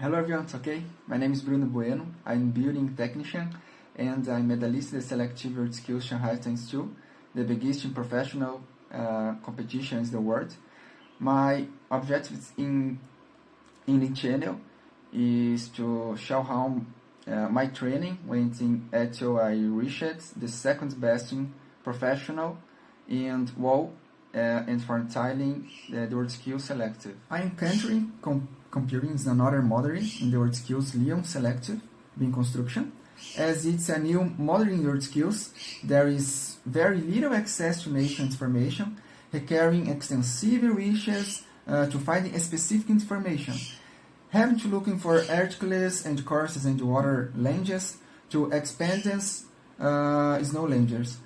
Hello everyone, okay? My name is Bruno Bueno. I'm building technician and I'm medalist in the selective world skills Shanghai Times 2, the biggest professional competitions in the world. My objectives in the channel is to show how my training went in until I reached the second best in professional and and for tiling the word skills selective. I am currently computing is another module in the word skills Leon selective being construction. As it's a new module in the word skills, there is very little access to national information, requiring extensive research to find specific information. Having to looking for articles and courses and other languages to expand is no languages.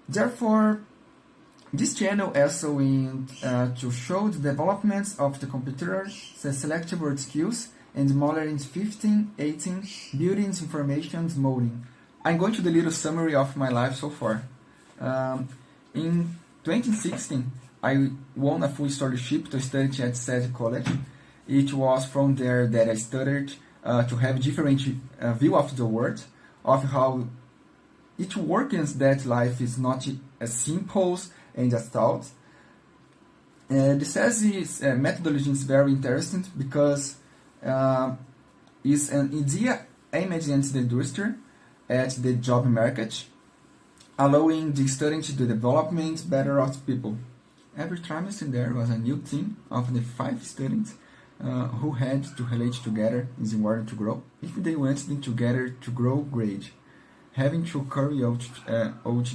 Therefore, this channel also aimed to show the developments of the computer, the selective word skills, and modeling 15, 18, building information modeling. I'm going to do a little summary of my life so far. In 2016, I won a full scholarship to study at Segue College. It was from there that I studied to have different view of the world, of how it works, that life is not as simple and as thought. The Seg's methodology is very interesting because it's an idea aimed at the industry, at the job market, allowing the student to do development better of people. Every trimester there was a new team of the 5 students who had to relate together in order to grow. If they wanted together to grow, great. Having to carry out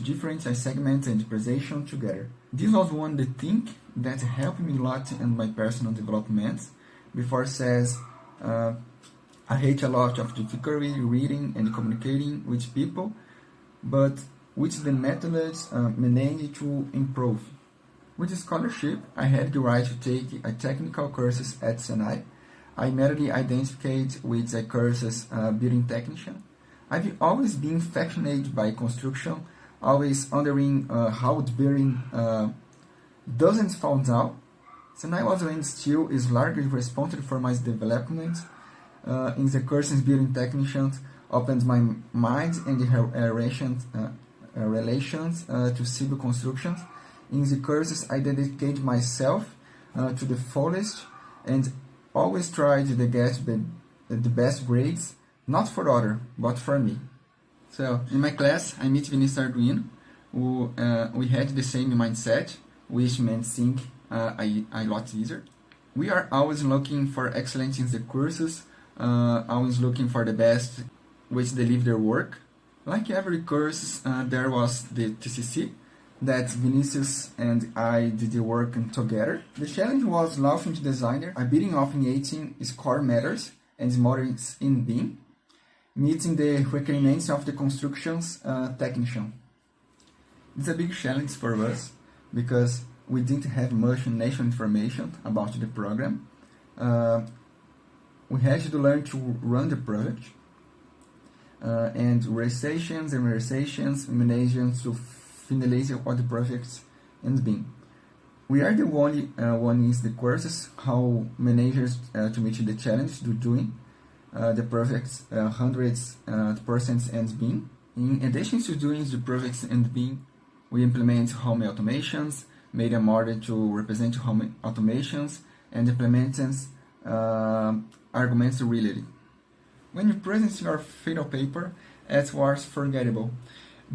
different segments and presentation together. This was one of the things that helped me a lot in my personal development. Before says, I hate a lot of difficulty reading and communicating with people, but with the methods managed to improve. With the scholarship, I had the right to take a technical courses at Senai. I immediately identified with the courses building technician. I've always been fascinated by construction, always wondering how the building doesn't fall down. Senai was and still is largely responsible for my development in the courses building technicians, opened my mind and relations to civil constructions. In the courses, I dedicate myself to the fullest and always tried to get the best grades, not for other, but for me. So, in my class, I meet Vinicius Arduino, who we had the same mindset, which meant think a lot easier. We are always looking for excellence in the courses, always looking for the best which deliver their work. Like every course, there was the TCC, that Vinicius and I did the work together. The challenge was launching to designer, a bidding of in 18 score matters and models in BIM, meeting the requirements of the construction's technician. It's a big challenge for us because we didn't have much national information about the program. We had to learn to run the project and realizations, management to finalize all the projects and BIM. We are the only one in the courses how managers to meet the challenge to doing the projects 100% and BIM. In addition to doing the projects and BIM, we implement home automations, made a model to represent home automations, and implemented arguments related. When you present your final paper, it was forgettable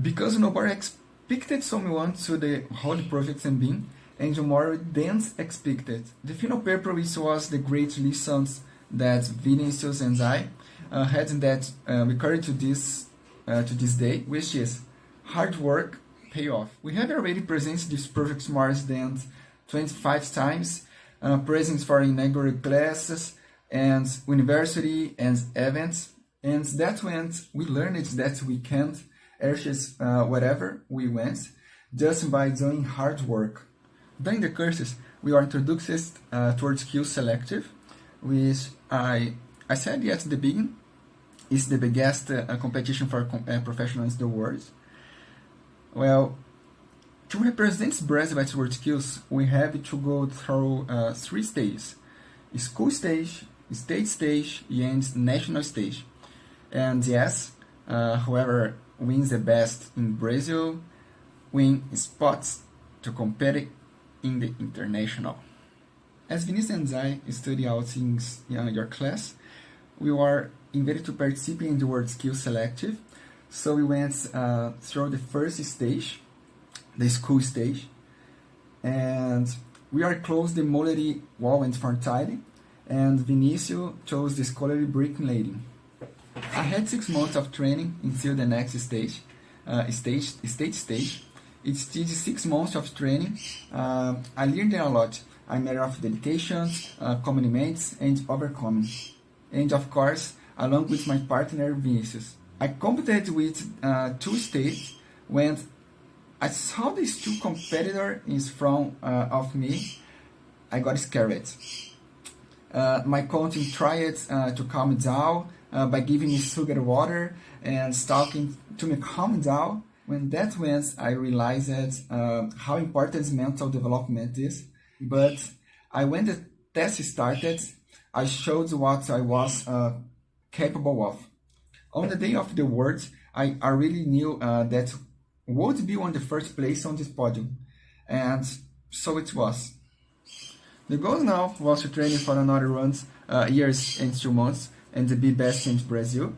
because nobody expected someone to the whole project and BIM, and more than expected. The final paper, which was the great lessons that Vinicius and I had that we carry to this day, which is hard work pay off. We have already presented this project more than 25 times, presents for inaugural classes and university and events, and that went. We learned that we can't achieve whatever we went just by doing hard work. During the courses, we are introduced towards skills selective, which I said at the beginning is the biggest competition for professionals in the world. Well, to represent Brazil at World Skills, we have to go through 3 stages: school stage, state stage, and national stage. And yes, whoever wins the best in Brazil win spots to compete in the international. As Vinicius and I study out in your class, we were invited to participate in the World Skills Selective. So we went through the first stage, the school stage, and we are close the modality wall and frontide, and Vinicius chose the scholarly bricklaying. I had 6 months of training until the next stage, stage. It's still 6 months of training. I learned a lot. I made of dedication, commitments, and overcoming. And of course, along with my partner Vinicius. I competed with 2 states when I saw these 2 competitors in front of me. I got scared. My coaching tried to calm me down by giving me sugar water and talking to me calm down. When that went, I realized how important mental development is. But when the test started, I showed what I was capable of. On the day of the awards, I really knew that would be on the first place on this podium, and so it was. The goal now was to train for another round, years and 2 months, and to be best in Brazil,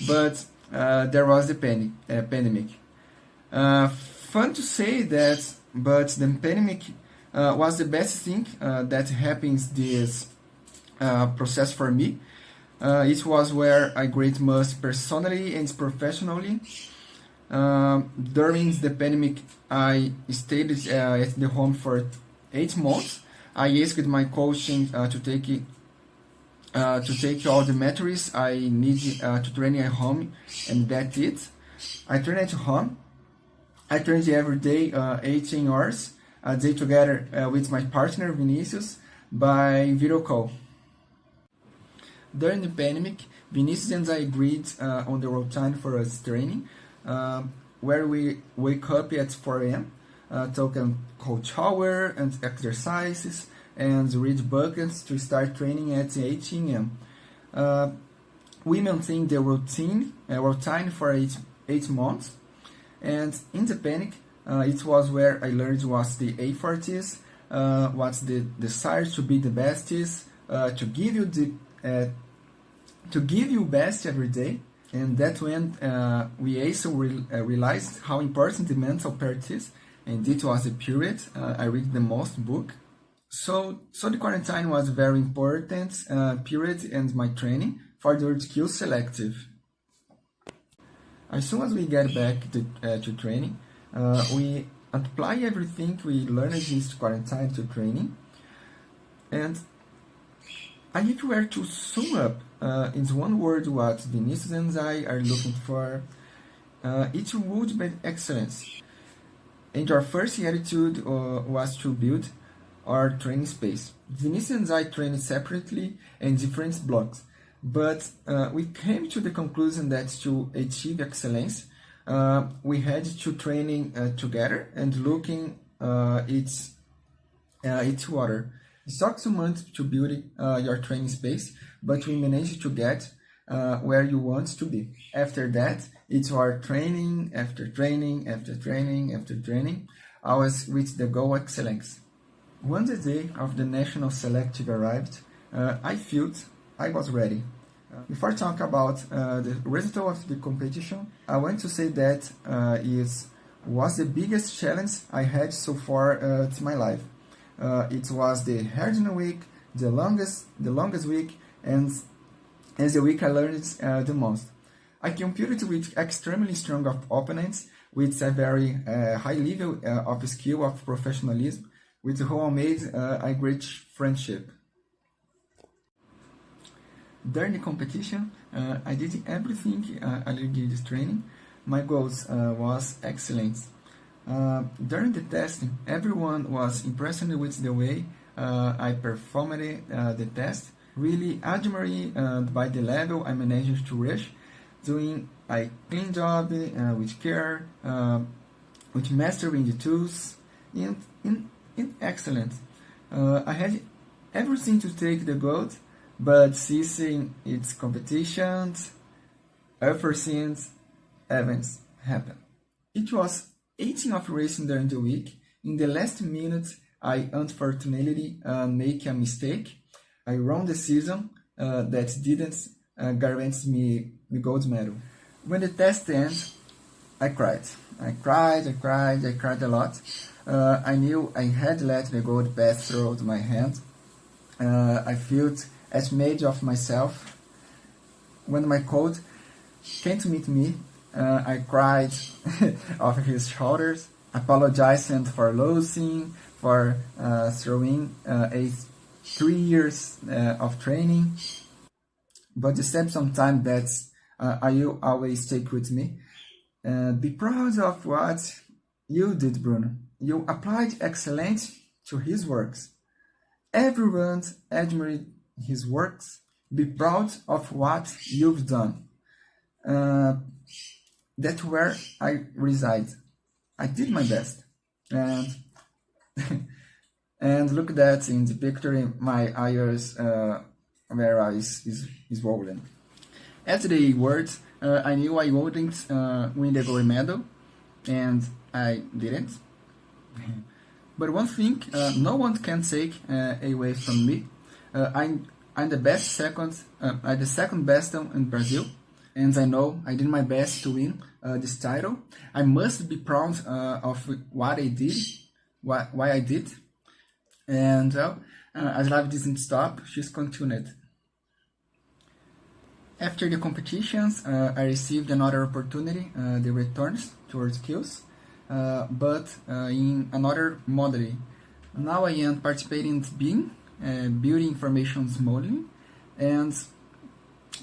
but there was the pandemic. Fun to say that, but the pandemic was the best thing that happens this process for me. It was where I grew most personally and professionally. During the pandemic, I stayed at the home for 8 months. I asked my coaching to take all the materials I need to train at home, and that's it. I train at home. I trained every day 18 hours a day together with my partner Vinicius by video call. During the pandemic, Vinicius and I agreed on the routine for us training, where we wake up at 4 a.m., take a cold shower and exercises, and read books to start training at 8 a.m. We maintained the routine for 8 months, and in the panic, it was where I learned what the effort is, what the desire to be the best is, to give you best every day. And that when we also realized how important the mental part is, and it was the period I read the most book. So the quarantine was very important period and my training for the skills selective. As soon as we get back to training, we apply everything we learned in this quarantine to training. And if we were to sum up in one word what Vinicius and I are looking for, it would be excellence. And our first attitude was to build our training space. Vinicius and I trained separately in different blocks, but we came to the conclusion that to achieve excellence, we had to training together and looking each other. It took some months to build your training space, but we managed to get where you want to be. After that, it's our training after training after training after training, always with the goal excellence. When the day of the national selective arrived, I felt I was ready. Before talking about the result of the competition, I want to say that was the biggest challenge I had so far in my life. It was the hardest week, the longest week, and the week I learned the most. I competed with extremely strong opponents with a very high level of skill, of professionalism, with whom I made a great friendship. During the competition, I did everything I did this training. My goals was excellence. During the testing, everyone was impressed with the way I performed the test. Really admired by the level I managed to reach, doing a clean job with care, with mastering the tools, and excellence. I had everything to take the gold, but ceasing its competitions, unforeseen events happen. It was 18 of racing during the week. In the last minute, I unfortunately make a mistake. I won the season that didn't guarantee me the gold medal. When the test ended, I cried. I cried a lot. I knew I had let the gold pass through my hand. I felt ashamed of myself. When my coach came to meet me, I cried over his shoulders, apologizing for losing, for throwing 3 years of training. But the said sometimes that I will always take with me. Be proud of what you did, Bruno. You applied excellence to his works. Everyone admired his works. Be proud of what you've done. That's where I reside. I did my best. And and look at that in the picture, my eyes where is swollen. At the awards, I knew I wouldn't win the gold medal, and I didn't. But one thing, no one can take away from me. I'm the best second. I'm the second best in Brazil, and I know I did my best to win this title. I must be proud of what I did, why I did, and as life didn't stop, she's continued. After the competitions, I received another opportunity, the returns towards skills, but in another modality. Now I am participating in BIM, building information modeling, and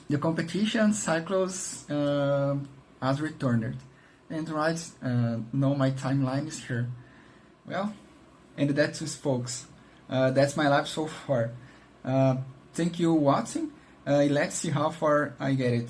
the competition cycles as returned. And right now my timeline is here. Well, and that's it, folks. That's my life so far. Thank you for watching. Let's see how far I get it.